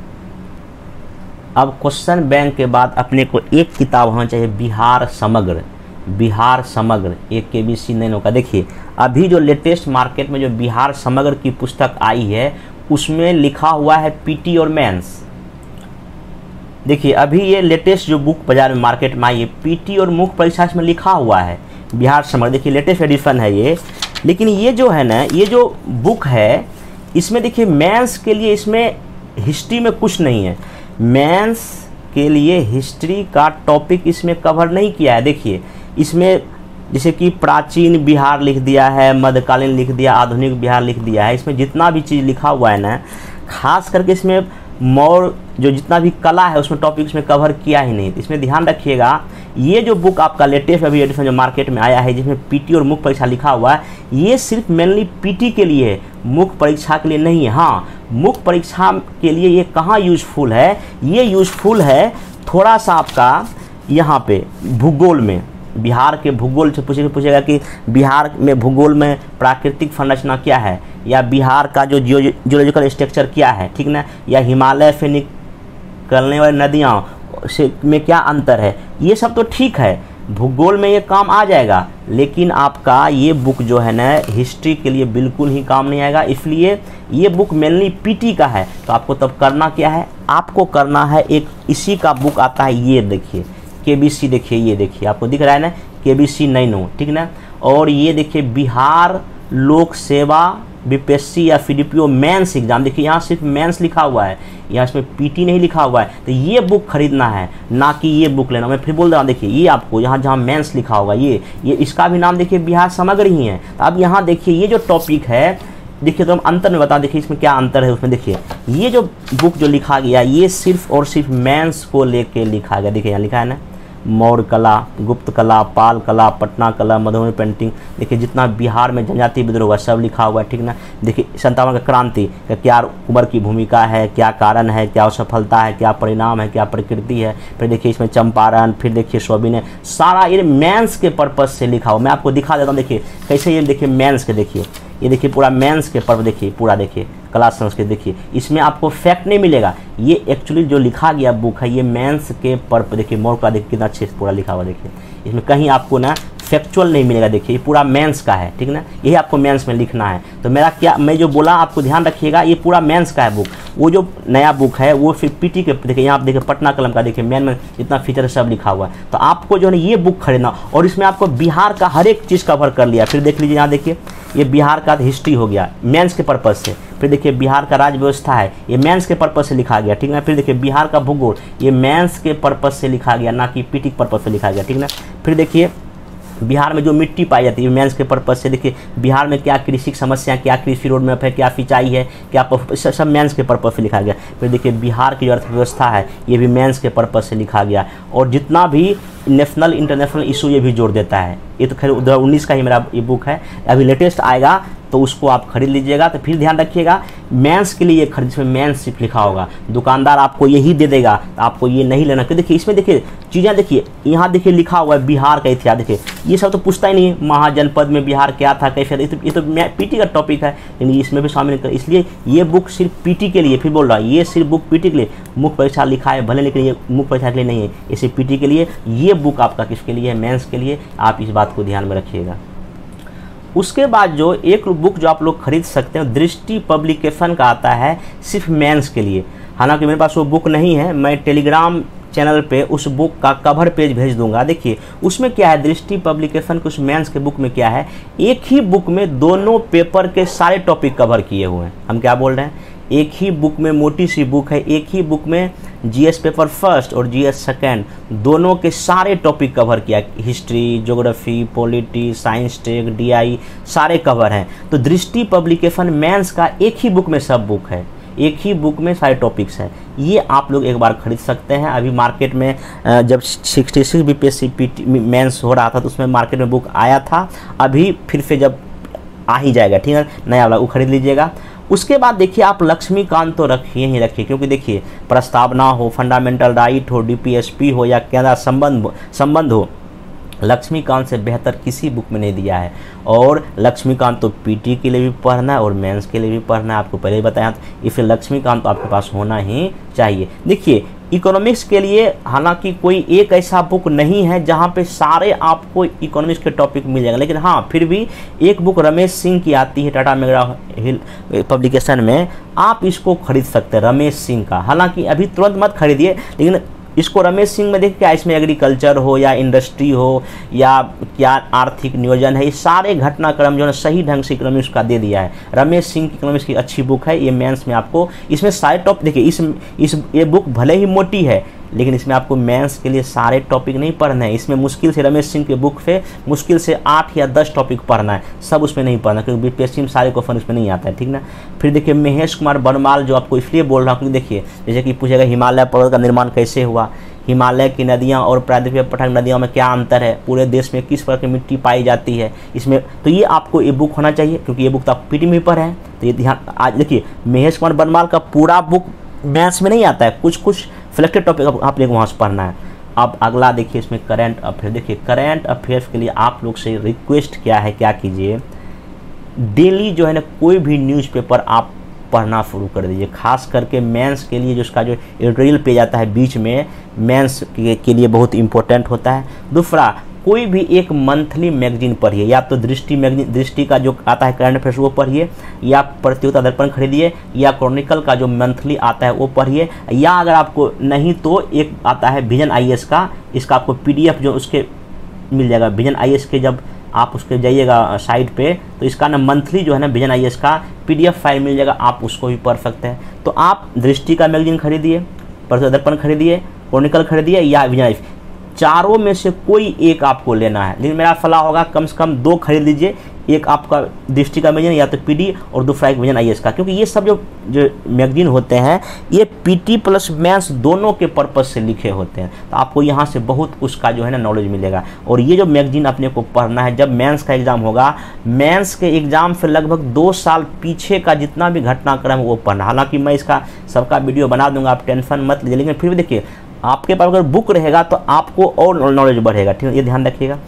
अब क्वेश्चन बैंक के बाद अपने को एक किताब होना चाहिए, बिहार समग्र एक केबीसी नैनो का। देखिए अभी जो लेटेस्ट मार्केट में जो बिहार समग्र की पुस्तक आई है उसमें लिखा हुआ है पीटी और मेंस। देखिए अभी ये लेटेस्ट जो बुक बाजार में मार्केट में आई है, पीटी और मुख्य परीक्षा इसमें लिखा हुआ है बिहार समग्र। देखिए लेटेस्ट एडिशन है ये, लेकिन ये जो है ना ये जो बुक है इसमें देखिए मेंस के लिए इसमें हिस्ट्री में कुछ नहीं है, मेंस के लिए हिस्ट्री का टॉपिक इसमें कवर नहीं किया है। देखिए इसमें जैसे कि प्राचीन बिहार लिख दिया है, मध्यकालीन लिख दिया, आधुनिक बिहार लिख दिया है। इसमें जितना भी चीज़ लिखा हुआ है ना, खास करके इसमें मौर्य जो जितना भी कला है उसमें टॉपिक इसमें कवर किया ही नहीं। इसमें ध्यान रखिएगा, ये जो बुक आपका लेटेस्ट अभी एडिशन जो मार्केट में आया है जिसमें पीटी और मुख्य परीक्षा लिखा हुआ है, ये सिर्फ मेनली पीटी के लिए है, मुख्य परीक्षा के लिए नहीं है। हाँ, मुख्य परीक्षा के लिए ये कहाँ यूजफुल है, ये यूजफुल है थोड़ा सा आपका यहाँ पे भूगोल में, बिहार के भूगोल से पूछेगा कि बिहार में भूगोल में प्राकृतिक संरचना क्या है, या बिहार का जो जियोलॉजिकल स्ट्रक्चर क्या है, ठीक ना, या हिमालय से निकलने वाली नदियाँ से में क्या अंतर है, ये सब तो ठीक है, भूगोल में ये काम आ जाएगा। लेकिन आपका ये बुक जो है ना हिस्ट्री के लिए बिल्कुल ही काम नहीं आएगा, इसलिए ये बुक मेनली पीटी का है। तो आपको तब करना क्या है, आपको करना है एक इसी का बुक आता है, ये देखिए केबीसी, देखिए ये देखिए आपको दिख रहा है ना केबीसी नैनो, ठीक ना। और ये देखिए बिहार लोक सेवा बीपीएससी या सीडीपीओ मेंस एग्जाम, देखिए यहाँ सिर्फ मेंस लिखा हुआ है, यहाँ इसमें पीटी नहीं लिखा हुआ है। तो ये बुक खरीदना है, ना कि ये बुक लेना। मैं फिर बोल रहा हूँ, देखिए ये आपको यहाँ जहाँ मेंस लिखा होगा ये इसका भी नाम देखिए बिहार समग्र ही है। तो अब यहाँ देखिए ये जो टॉपिक है, देखिए तो हम अंतर में बता, देखिए इसमें क्या अंतर है उसमें। देखिए ये जो बुक जो लिखा गया ये सिर्फ और सिर्फ मेंस को लेके लिखा गया। देखिए यहाँ लिखा है ना मौर्य कला, गुप्त कला, पाल कला, पटना कला, मधुबनी पेंटिंग, देखिए जितना बिहार में जनजातीय विद्रोह हुआ सब लिखा हुआ है, ठीक ना। देखिए 57 का क्रांति का क्या कुंवर की भूमिका है, क्या कारण है, क्या असफलता है, क्या परिणाम है, क्या प्रकृति है। फिर देखिए इसमें चंपारण, फिर देखिए सोबिन, सारा ये मेंस के पर्पज से लिखा हुआ। मैं आपको दिखा देता हूँ, देखिए कैसे ये देखिए मेंस के, देखिए ये देखिए पूरा मेंस के पर्व, देखिए पूरा देखिए कला संस्कृति, देखिए इसमें आपको फैक्ट नहीं मिलेगा। ये एक्चुअली जो लिखा गया बुक है ये मेंस के पर्व, देखिए मोर का देखिए कितना अच्छे से पूरा लिखा हुआ, देखिए इसमें कहीं आपको ना फैक्चुअल नहीं मिलेगा। देखिए ये पूरा मेंस का है, ठीक ना, यही आपको मेंस में लिखना है। तो मेरा क्या, मैं जो बोला आपको ध्यान रखिएगा, ये पूरा मेंस का है बुक। वो जो नया बुक है वो फिर पीटी के, देखिए यहाँ आप देखिए पटना कलम का, देखिए मेन में जितना फीचर है सब लिखा हुआ है। तो आपको जो है ये बुक खरीदना, और इसमें आपको बिहार का हर एक चीज़ कवर कर लिया। फिर देख लीजिए यहाँ देखिए ये बिहार का हिस्ट्री हो गया मेंस के पर्पज़ से। फिर देखिए बिहार का राज्य व्यवस्था है, ये मेंस के पर्पज़ से लिखा गया, ठीक ना। फिर देखिए बिहार का भूगोल, ये मेंस के पर्पज़ से लिखा गया, ना कि पीटी के पर्पज़ से लिखा गया, ठीक ना। फिर देखिए बिहार में जो मिट्टी पाई जाती है मेंस के पर्पज से, देखिए बिहार में क्या कृषि समस्या, क्या कृषि रोड मैप है, क्या सिंचाई है, क्या सब मेंस के पर्पज से लिखा गया। फिर देखिए बिहार की जो अर्थव्यवस्था है ये भी मेंस के पर्पज से लिखा गया, और जितना भी नेशनल इंटरनेशनल इशू ये भी जोड़ देता है। ये तो खैर 2019 का ही मेरा ये बुक है, अभी लेटेस्ट आएगा तो उसको आप खरीद लीजिएगा। तो फिर ध्यान रखिएगा मेंस के लिए ये खरीद, इसमें मेंस सिर्फ लिखा होगा, दुकानदार आपको यही दे देगा, तो आपको ये नहीं लेना। क्योंकि देखिए इसमें देखिए चीज़ें, देखिए यहाँ देखिए लिखा हुआ है बिहार का इतिहास, देखिए ये सब तो पूछता ही नहीं, महाजनपद में बिहार क्या था कैसे, ये तो पीटी का टॉपिक है, लेकिन इसमें भी शामिल कर, इसलिए ये बुक सिर्फ पीटी के लिए, फिर बोल रहा है ये सिर्फ बुक पीटी के लिए, मुख्य परीक्षा लिखा है भले, लेकिन ये मुख्य परीक्षा के लिए नहीं है, ये सिर्फ पीटी के लिए। ये बुक आपका किसके लिए है? मेंस के लिए। आप इस बात को ध्यान में रखिएगा। उसके बाद जो एक बुक जो आप लोग खरीद सकते हैं दृष्टि पब्लिकेशन का आता है सिर्फ मेंस के लिए। हालांकि मेरे पास वो बुक नहीं है, मैं टेलीग्राम चैनल पे उस बुक का कवर पेज भेज दूंगा। देखिए उसमें क्या है, दृष्टि पब्लिकेशन के उस मेंस के बुक में क्या है, एक ही बुक में दोनों पेपर के सारे टॉपिक कवर किए हुए हैं। हम क्या बोल रहे हैं, एक ही बुक में, मोटी सी बुक है, एक ही बुक में जीएस पेपर फर्स्ट और जीएस सेकेंड दोनों के सारे टॉपिक कवर किया, history, geography, polity, science tech, DI सारे कवर हैं। तो दृष्टि पब्लिकेशन मेंस का एक ही बुक में सब बुक है, एक ही बुक में सारे टॉपिक्स हैं। ये आप लोग एक बार खरीद सकते हैं। अभी मार्केट में जब 66 बीपीएससी पीटी मेंस हो रहा था तो उसमें मार्केट में बुक आया था, अभी फिर से जब आ ही जाएगा, ठीक है, नया वाला वो खरीद लीजिएगा। उसके बाद देखिए आप लक्ष्मीकांत तो रखिए ही रखिए, क्योंकि देखिए प्रस्तावना हो, फंडामेंटल राइट हो, डीपीएसपी हो या केंद्र संबंध हो, लक्ष्मीकांत से बेहतर किसी बुक में नहीं दिया है। और लक्ष्मीकांत तो पीटी के लिए भी पढ़ना है और मेंस के लिए भी पढ़ना है, आपको पहले ही बताया, तो इसलिए लक्ष्मीकांत तो आपके पास होना ही चाहिए। देखिए इकोनॉमिक्स के लिए हालांकि कोई एक ऐसा बुक नहीं है जहाँ पे सारे आपको इकोनॉमिक्स के टॉपिक मिल जाएगा, लेकिन हाँ फिर भी एक बुक रमेश सिंह की आती है टाटा मैकग्रा हिल पब्लिकेशन में, आप इसको खरीद सकते हैं रमेश सिंह का। हालांकि अभी तुरंत मत खरीदिए, लेकिन इसको रमेश सिंह में देखिए क्या इसमें एग्रीकल्चर हो या इंडस्ट्री हो या क्या आर्थिक नियोजन है, ये सारे घटनाक्रम जो है सही ढंग से इकोनॉमिक्स का दे दिया है। रमेश सिंह की इकोनॉमिक्स की अच्छी बुक है, ये मेंस में आपको इसमें सारे टॉपिक, देखिए ये बुक भले ही मोटी है लेकिन इसमें आपको मेंस के लिए सारे टॉपिक नहीं पढ़ना है। इसमें मुश्किल से रमेश सिंह के बुक से मुश्किल से 8 या 10 टॉपिक पढ़ना है, सब उसमें नहीं पढ़ना, क्योंकि बीपीएससी में सारे क्वेश्चन उसमें नहीं आता है, ठीक ना। फिर देखिए महेश कुमार बरमाल, जो आपको इसलिए बोल रहा हूँ क्योंकि देखिए जैसे कि पूछेगा हिमालय पर्वत का निर्माण कैसे हुआ, हिमालय की नदियाँ और प्रायद्वीपीय पठार नदियों में क्या अंतर है, पूरे देश में किस प्रकार की मिट्टी पाई जाती है इसमें, तो ये आपको ये बुक होना चाहिए, क्योंकि ये बुक तो आप पीटी में पढ़े हैं। तो ये ध्यान, आज देखिए महेश कुमार बरमाल का पूरा बुक मैथ्स में नहीं आता है, कुछ कुछ सिलेक्टेड टॉपिक आप लोग वहाँ से पढ़ना है। अब अगला देखिए इसमें करंट अफेयर। देखिए करंट अफेयर्स के लिए आप लोग से रिक्वेस्ट क्या है, क्या कीजिए, डेली जो है ना कोई भी न्यूज़पेपर आप पढ़ना शुरू कर दीजिए, खास करके मेंस के लिए जो उसका जो एडिटोरियल पेज आता है बीच में, मेंस के लिए बहुत इंपॉर्टेंट होता है। दूसरा, कोई भी एक मंथली मैगजीन पढ़िए, या तो दृष्टि मैगजीन, दृष्टि का जो आता है करंट अफेयर्स वो पढ़िए, या प्रतियोगिता दर्पण खरीदिए, या क्रॉनिकल का जो मंथली आता है वो पढ़िए, या अगर आपको नहीं तो एक आता है विजन आईएएस का, इसका आपको पीडीएफ जो उसके मिल जाएगा, विजन आईएएस के जब आप उसके जाइएगा साइट पे तो इसका ना मंथली जो है ना विजन आईएएस का पीडीएफ फाइल मिल जाएगा, आप उसको भी पढ़ सकते हैं। तो आप दृष्टि का मैगजीन खरीदिए, प्रतियोगिता दर्पण खरीदिए, क्रॉनिकल खरीदिए या विजन आईएएस, चारों में से कोई एक आपको लेना है। लेकिन मेरा सलाह होगा कम से कम 2 खरीद लीजिए, एक आपका दृष्टि का मैगजीन या तो पीडी और दूसरा एक विजन आईएएस का, क्योंकि ये सब जो मैगजीन होते हैं ये पीटी प्लस मेंस दोनों के पर्पज से लिखे होते हैं, तो आपको यहाँ से बहुत कुछ का जो है ना नॉलेज मिलेगा। और ये जो मैगजीन अपने को पढ़ना है, जब मेंस का एग्जाम होगा, मेंस के एग्जाम से लगभग 2 साल पीछे का जितना भी घटनाक्रम है वो पढ़ना। हालांकि मैं इसका सबका वीडियो बना दूंगा, आप टेंशन मत लीजिए, लेकिन फिर भी देखिए आपके पास अगर बुक रहेगा तो आपको और नॉलेज बढ़ेगा, ठीक है, ये ध्यान रखिएगा।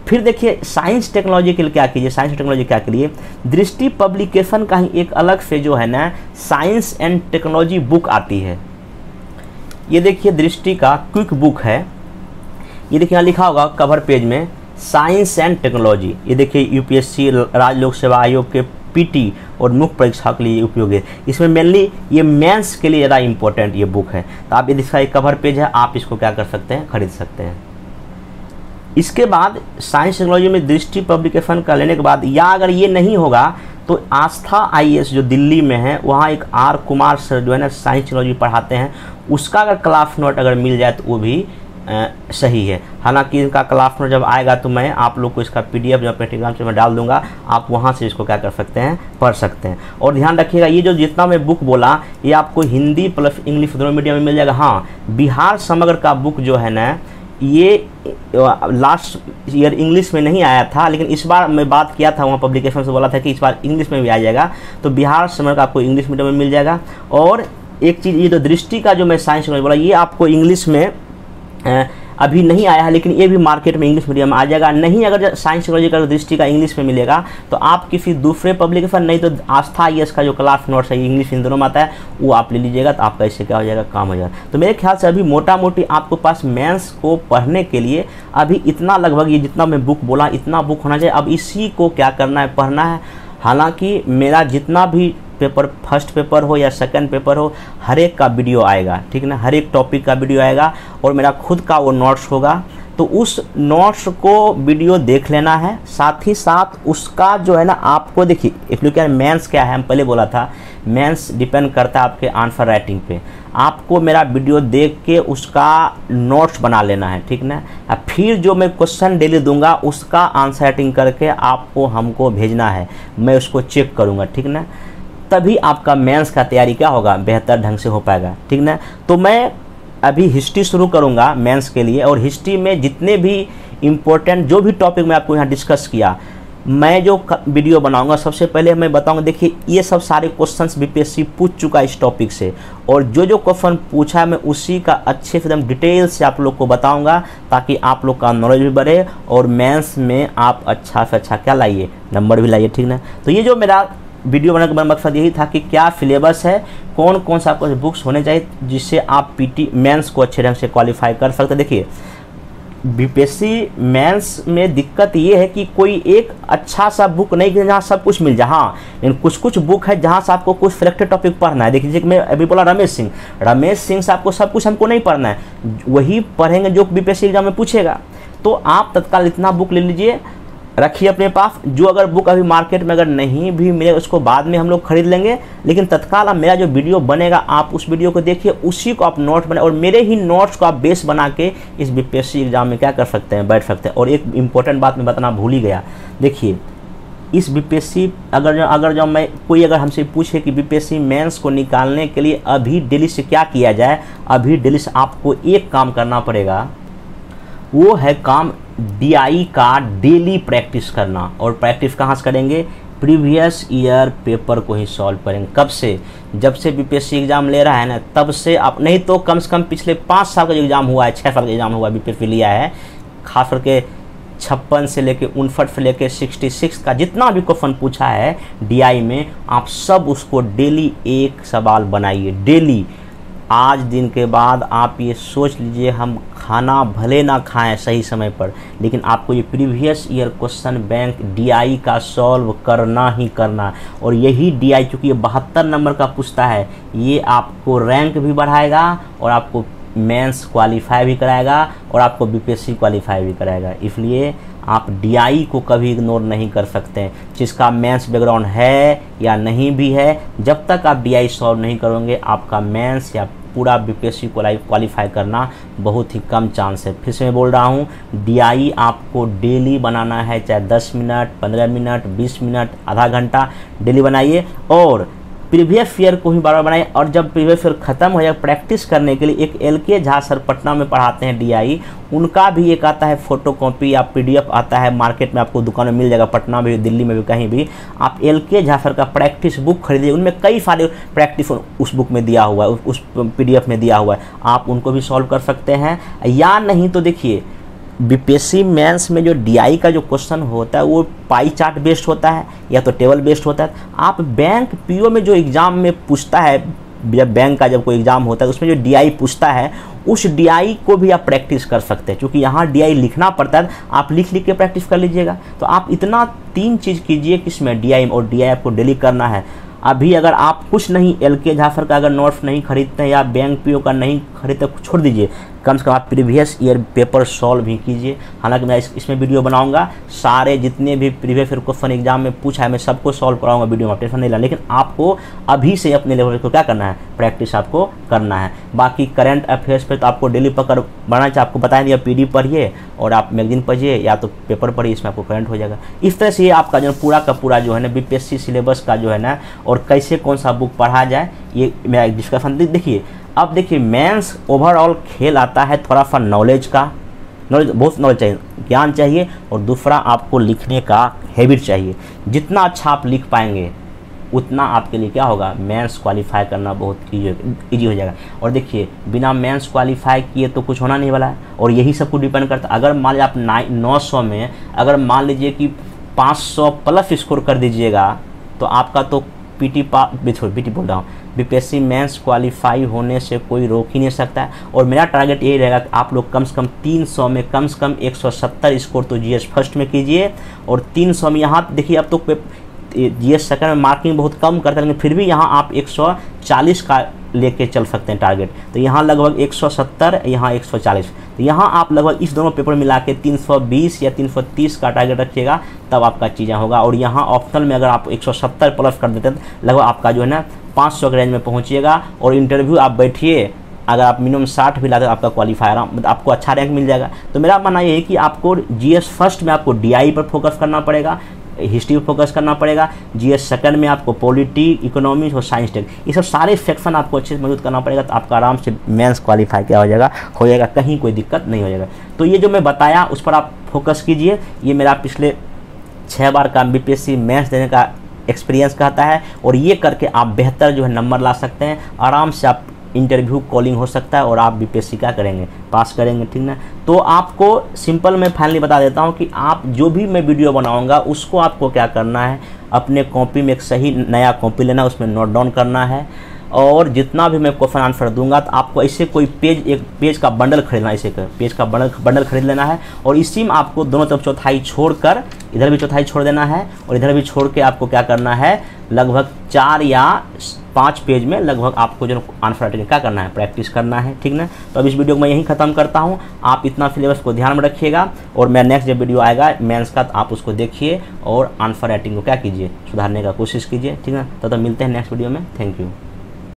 फिर देखिए साइंस टेक्नोलॉजी के लिए क्या कीजिए, साइंस टेक्नोलॉजी क्या के लिए, दृष्टि पब्लिकेशन का ही एक अलग से जो है ना साइंस एंड टेक्नोलॉजी बुक आती है। ये देखिए दृष्टि का क्विक बुक है, ये देखिए यहाँ लिखा होगा कवर पेज में साइंस एंड टेक्नोलॉजी। ये देखिए यूपीएससी राज्य लोक सेवा आयोग के पीटी और मुख्य परीक्षा के लिए उपयोगी है। इसमें मेनली ये मेंस के लिए ज़्यादा इंपॉर्टेंट ये बुक है, तो आप ये इसका एक कवर पेज है, आप इसको क्या कर सकते हैं, खरीद सकते हैं। इसके बाद साइंस टेक्नोलॉजी में दृष्टि पब्लिकेशन का लेने के बाद, या अगर ये नहीं होगा तो आस्था आईएएस जो दिल्ली में है, वहाँ एक आर कुमार सर जो है ना साइंस टेक्नोलॉजी पढ़ाते हैं, उसका अगर क्लास नोट अगर मिल जाए तो वो भी सही है। हालांकि इनका क्लास में जब आएगा तो मैं आप लोग को इसका पीडीएफ जो अपने टेलीग्राम से मैं डाल दूंगा, आप वहां से इसको क्या कर सकते हैं, पढ़ सकते हैं। और ध्यान रखिएगा ये जो जितना मैं बुक बोला ये आपको हिंदी प्लस इंग्लिश दोनों मीडियम में मिल जाएगा। हाँ, बिहार समग्र का बुक जो है ना ये लास्ट ईयर इंग्लिश में नहीं आया था, लेकिन इस बार मैं बात किया था वहाँ पब्लिकेशन से, बोला था कि इस बार इंग्लिश में भी आ जाएगा, तो बिहार समग्र का आपको इंग्लिश मीडियम में मिल जाएगा। और एक चीज़ ये जो दृष्टि का जो मैं साइंस में बोला ये आपको इंग्लिश में अभी नहीं आया है, लेकिन ये भी मार्केट में इंग्लिश मीडियम में आ जाएगा। नहीं अगर साइंस टेक्नोलॉजी का दृष्टि का इंग्लिश में मिलेगा तो आप किसी दूसरे पब्लिकेशन, नहीं तो आस्था IAS का जो क्लास नोट्स है इंग्लिश इन दोनों में आता है वो आप ले लीजिएगा, तो आपका इससे क्या हो जाएगा, काम हो जाएगा। तो मेरे ख्याल से अभी मोटा मोटी आपको पास मेंस को पढ़ने के लिए अभी इतना लगभग ये जितना मैं बुक बोला इतना बुक होना चाहिए। अब इसी को क्या करना है, पढ़ना है। हालांकि मेरा जितना भी पेपर, फर्स्ट पेपर हो या सेकंड पेपर हो, हर एक का वीडियो आएगा, ठीक है ना, हर एक टॉपिक का वीडियो आएगा और मेरा खुद का वो नोट्स होगा। तो उस नोट्स को वीडियो देख लेना है, साथ ही साथ उसका जो है ना आपको देखिए इसलिए मेंस क्या है, हम पहले बोला था मेंस डिपेंड करता है आपके आंसर राइटिंग पे। आपको मेरा वीडियो देख के उसका नोट्स बना लेना है, ठीक ना। फिर जो मैं क्वेश्चन डेली दूंगा उसका आंसर राइटिंग करके आपको हमको भेजना है, मैं उसको चेक करूँगा, ठीक ना। तभी आपका मेंस का तैयारी क्या होगा, बेहतर ढंग से हो पाएगा, ठीक ना। तो मैं अभी हिस्ट्री शुरू करूंगा मेंस के लिए, और हिस्ट्री में जितने भी इम्पोर्टेंट जो भी टॉपिक मैं आपको यहाँ डिस्कस किया, मैं जो वीडियो बनाऊंगा सबसे पहले मैं बताऊंगा, देखिए ये सब सारे क्वेश्चंस बीपीएससी पूछ चुका है इस टॉपिक से, और जो जो क्वेश्चन पूछा है मैं उसी का अच्छे से एकदम डिटेल से आप लोग को बताऊंगा, ताकि आप लोग का नॉलेज भी बढ़े और मेंस में आप अच्छा से अच्छा क्या लाइए, नंबर भी लाइए, ठीक ना। तो ये जो मेरा वीडियो बनाने का मकसद यही था कि क्या सिलेबस है, कौन कौन सा आपको बुक्स होने चाहिए जिससे आप पीटी मेंस को अच्छे ढंग से क्वालिफाई कर सकते। देखिए बीपीएससी मेंस में दिक्कत ये है कि कोई एक अच्छा सा बुक नहीं कि जहाँ सब कुछ मिल जाए, हाँ, लेकिन कुछ कुछ बुक है जहाँ से आपको कुछ सिलेक्टेड टॉपिक पढ़ना है। देखिए मैं अभी बोला रमेश सिंह से आपको सब कुछ हमको नहीं पढ़ना है, वही पढ़ेंगे जो बीपीएससी एग्जाम में पूछेगा। तो आप तत्काल इतना बुक ले लीजिए, रखिए अपने पास। जो अगर बुक अभी मार्केट में अगर नहीं भी मिले उसको बाद में हम लोग खरीद लेंगे, लेकिन तत्काल अब मेरा जो वीडियो बनेगा आप उस वीडियो को देखिए, उसी को आप नोट बनाए और मेरे ही नोट्स को आप बेस बना के इस बीपीएससी एग्जाम में क्या कर सकते हैं, बैठ सकते हैं। और एक इम्पोर्टेंट बात मैं बताना भूल ही गया, देखिए इस बीपीएससी अगर जो मैं कोई अगर हमसे पूछे कि बीपीएससी मेंस को निकालने के लिए अभी दिल्ली से क्या किया जाए, अभी दिल्ली से आपको एक काम करना पड़ेगा, वो है काम DI का डेली प्रैक्टिस करना। और प्रैक्टिस कहाँ से करेंगे, प्रीवियस ईयर पेपर को ही सॉल्व करेंगे। कब से, जब से बीपीएससी एग्जाम ले रहा है ना तब से आप, नहीं तो कम से कम पिछले 5 साल का जो एग्जाम हुआ है, 6 साल का एग्जाम हुआ है बीपीएससी लिया है, खास करके 56 से लेके 59 से लेके 66 का जितना भी क्वेश्चन पूछा है DI में, आप सब उसको डेली एक सवाल बनाइए डेली। आज दिन के बाद आप ये सोच लीजिए हम खाना भले ना खाएं सही समय पर, लेकिन आपको ये previous year question bank DI का सॉल्व करना ही करना। और यही DI चूँकि ये 72 नंबर का पूछता है, ये आपको रैंक भी बढ़ाएगा और आपको मेंस क्वालिफाई भी कराएगा और आपको बीपीएससी क्वालिफाई भी कराएगा। इसलिए आप DI को कभी इग्नोर नहीं कर सकते, जिसका मेंस बैकग्राउंड है या नहीं भी है, जब तक आप DI सॉल्व नहीं करोगे आपका मेंस या पूरा बीपीएससी क्वालिफाई करना बहुत ही कम चांस है। फिर से मैं बोल रहा हूँ, DI आपको डेली बनाना है, चाहे 10 मिनट, 15 मिनट, 20 मिनट, आधा घंटा डेली बनाइए। और प्रीवियस ईयर को ही बार बार बनाइए। और जब प्रीवियस ईयर ख़त्म हो जाए, प्रैक्टिस करने के लिए एक LK झा सर पटना में पढ़ाते हैं DI, उनका भी एक आता है फोटो कॉपी या PDF आता है, मार्केट में आपको दुकान में मिल जाएगा, पटना में, दिल्ली में भी, कहीं भी। आप LK झा सर का प्रैक्टिस बुक खरीदिए, उनमें कई सारे प्रैक्टिस उस बुक में दिया हुआ है, उस PDF में दिया हुआ है, आप उनको भी सॉल्व कर सकते हैं। या नहीं तो देखिए बीपीएससी मेंस में जो DI का जो क्वेश्चन होता है वो पाई चार्ट बेस्ड होता है या तो टेबल बेस्ड होता है। आप बैंक PO में जो एग्ज़ाम में पूछता है, जब बैंक का जब कोई एग्ज़ाम होता है उसमें जो DI पूछता है, उस DI को भी आप प्रैक्टिस कर सकते हैं, क्योंकि यहाँ DI लिखना पड़ता है, आप लिख के प्रैक्टिस कर लीजिएगा। तो आप इतना 3 चीज़ कीजिए किसमें, DI, और DI आपको डेली करना है। अभी अगर आप कुछ नहीं, LK झा सर का अगर नोट्स नहीं खरीदते हैं या बैंक PO का नहीं खरीदते छोड़ दीजिए, कम से कम आप प्रीवियस ईयर पेपर सॉल्व भी कीजिए। हालांकि मैं इसमें वीडियो बनाऊंगा, सारे जितने भी प्रीवियस ईयर क्वेश्चन एग्जाम में पूछा है मैं सबको सॉल्व कराऊंगा वीडियो में, टेंशन नहीं लेना। लेकिन आपको अभी से अपने लेवल को क्या करना है, प्रैक्टिस आपको करना है। बाकी करंट अफेयर्स पे तो आपको डेली पकड़ बढ़ना चाहिए, आपको बताया दिया पीडी पढ़िए और आप मैगजीन पढ़िए या तो पेपर पढ़िए, इसमें आपको करंट हो जाएगा। इस तरह से ये आपका जो पूरा का पूरा जो है ना बीपीएससी सिलेबस का जो है ना और कैसे कौन सा बुक पढ़ा जाए ये मेरा एक डिस्कशन। देखिए अब देखिए मेंस ओवरऑल खेल आता है थोड़ा सा नॉलेज का, नॉलेज बहुत नॉलेज चाहिए, ज्ञान चाहिए, और दूसरा आपको लिखने का हैबिट चाहिए। जितना अच्छा आप लिख पाएंगे उतना आपके लिए क्या होगा, मेंस क्वालिफाई करना बहुत ईजी हो जाएगा। और देखिए बिना मेंस क्वालिफाई किए तो कुछ होना नहीं वाला है, और यही सब कुछ डिपेंड करता है। अगर मान लीजिए आप 900 में अगर मान लीजिए कि 500 प्लस स्कोर कर दीजिएगा तो आपका तो पीटी बोल रहा हूँ, बीपीएससी मेंस क्वालिफाई होने से कोई रोक ही नहीं सकता है। और मेरा टारगेट यही रहेगा कि आप लोग कम से कम 300 में कम से कम 170 स्कोर तो जीएस फर्स्ट में कीजिए, और 300 में यहाँ देखिए अब तो जीएस सेकंड में मार्किंग बहुत कम करता है, लेकिन फिर भी यहाँ आप 140 का लेके चल सकते हैं टारगेट। तो यहाँ लगभग 170, यहाँ 140, तो यहाँ आप लगभग इस दोनों पेपर मिला के 320 या 330 का टारगेट रखिएगा, तब आपका चीज़ें होगा। और यहाँ ऑप्शनल में अगर आप 170 प्लस कर देते हैं लगभग आपका जो है ना 500 के रेंज में पहुँचिएगा। और इंटरव्यू आप बैठिए, अगर आप मिनिमम 60 भी लाते आपका क्वालिफायर मतलब आपको अच्छा रैंक मिल जाएगा। तो मेरा मानना ये है कि आपको जीएस फर्स्ट में आपको डीआई पर फोकस करना पड़ेगा, हिस्ट्री पर फोकस करना पड़ेगा, जीएस सेकंड में आपको पॉलिटी, इकोनॉमिक्स और साइंस टेक, ये सब सारे सेक्शन आपको अच्छे से मजबूत करना पड़ेगा, तो आपका आराम से मेंस क्वालिफाई क्या हो जाएगा, कहीं कोई दिक्कत नहीं हो जाएगा। तो ये जो मैं बताया उस पर आप फोकस कीजिए। ये मेरा पिछले 6 बार का बीपीएससी मेंस देने का एक्सपीरियंस कहता है, और ये करके आप बेहतर जो है नंबर ला सकते हैं, आराम से आप इंटरव्यू कॉलिंग हो सकता है और आप बीपीएससी क्या करेंगे, पास करेंगे, ठीक ना। तो आपको सिंपल मैं फाइनली बता देता हूं कि आप जो भी मैं वीडियो बनाऊंगा उसको आपको क्या करना है, अपने कॉपी में एक सही नया कॉपी लेना, उसमें नोट डाउन करना है, और जितना भी मैं क्वेश्चन आंसर दूंगा तो आपको ऐसे कोई पेज, एक पेज का बंडल खरीदना है, ऐसे पेज का बंडल खरीद लेना है, और इसी में आपको दोनों तरफ चौथाई छोड़कर, इधर भी चौथाई छोड़ देना है और इधर भी छोड़ के आपको क्या करना है, लगभग 4 या 5 पेज में लगभग आपको जो आंसर राइटिंग क्या करना है, प्रैक्टिस करना है, ठीक ना। तो अब इस वीडियो को मैं यहीं ख़त्म करता हूँ। आप इतना सिलेबस को ध्यान में रखिएगा, और मैं नेक्स्ट जब वीडियो आएगा मेंस का तो आप उसको देखिए और आंसर राइटिंग को क्या कीजिए, सुधारने का कोशिश कीजिए, ठीक ना। तो मिलते हैं नेक्स्ट वीडियो में। Thank you.